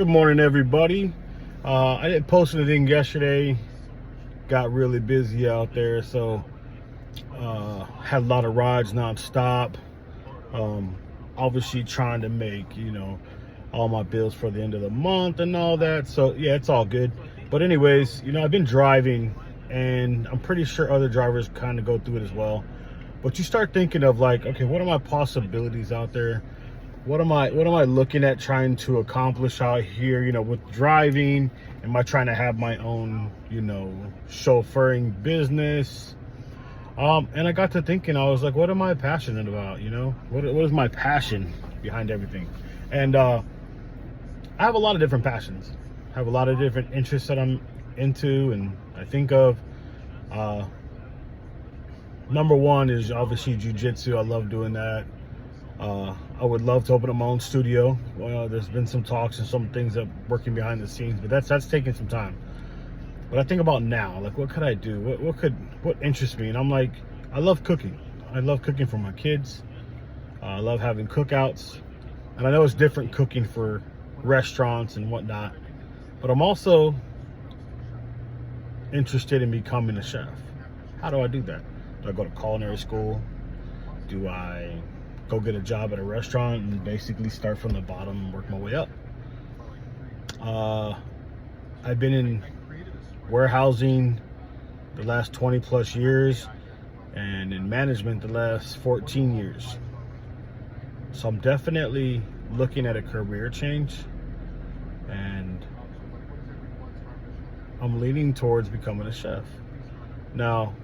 Good morning, everybody. I didn't post anything yesterday. Got really busy out there, so had a lot of rides nonstop. Obviously, trying to make all my bills for the end of the month and all that. So yeah, it's all good. But anyways, I've been driving, and I'm pretty sure other drivers kind of go through it as well. But you start thinking of like, okay, what are my possibilities out there? What am I looking at trying to accomplish out here, with driving? Am I trying to have my own, chauffeuring business? And I got to thinking, I was like, what am I passionate about? What is my passion behind everything? And I have a lot of different passions. I have a lot of different interests that I'm into and I think of. Number one is obviously jiu-jitsu. I love doing that. I would love to open up my own studio. Well, there's been some talks and some things that working behind the scenes, but that's taking some time. But I think about now, like, what could I do? What interests me? And I'm like, I love cooking. I love cooking for my kids. I love having cookouts. And I know it's different cooking for restaurants and whatnot, but I'm also interested in becoming a chef. How do I do that? Do I go to culinary school? Do I go get a job at a restaurant and basically start from the bottom and work my way up? I've been in warehousing the last 20 plus years and in management the last 14 years. So I'm definitely looking at a career change, and I'm leaning towards becoming a chef. Now,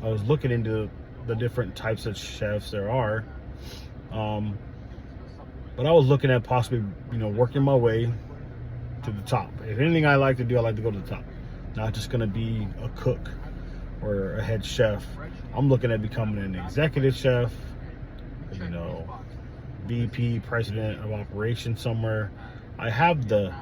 I was looking into the different types of chefs there are. But I was looking at possibly, working my way to the top. If anything I like to do, I like to go to the top. Not just going to be a cook or a head chef. I'm looking at becoming an executive chef, VP, president of operations somewhere. I have the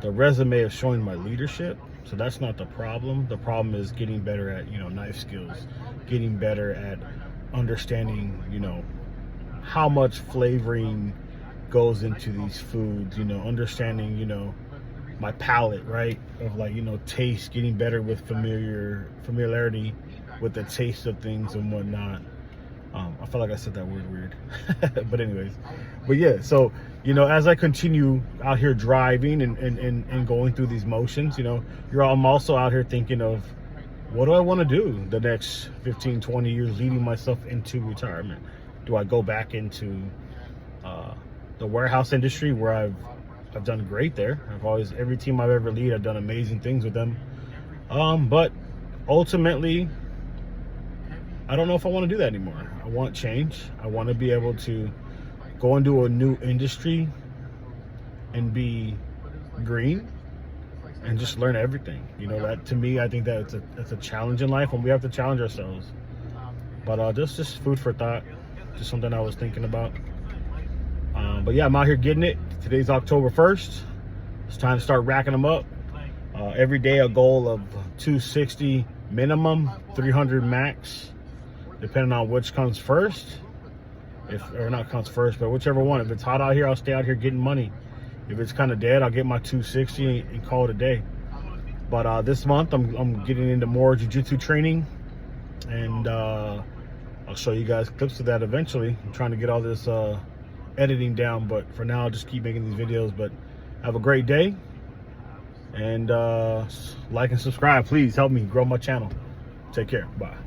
resume of showing my leadership, so that's not the problem. The problem is getting better at, knife skills, getting better at understanding, how much flavoring goes into these foods, understanding, my palate, right? Of like, taste, getting better with familiarity with the taste of things and whatnot. I feel like I said that word weird. but yeah, so, as I continue out here driving and going through these motions, I'm also out here thinking of, what do I want to do the next 15, 20 years leading myself into retirement? Do I go back into the warehouse industry where I've done great there? Every team I've ever led, I've done amazing things with them. But ultimately, I don't know if I want to do that anymore. I want change. I want to be able to go into a new industry and be green and just learn everything. That to me, I think that it's a challenge in life, and we have to challenge ourselves. But just food for thought, just something I was thinking about. But yeah, I'm out here getting it. Today's October 1st. It's time to start racking them up. Every day a goal of 260 minimum, 300 max, depending on which comes first. But whichever one. If it's hot out here, I'll stay out here getting money. If it's kind of dead, I'll get my 260 and call it a day. But this month, I'm getting into more jiu-jitsu training, and I'll show you guys clips of that eventually. I'm trying to get all this editing down, but for now, I'll just keep making these videos. But have a great day, and like and subscribe. Please help me grow my channel. Take care. Bye.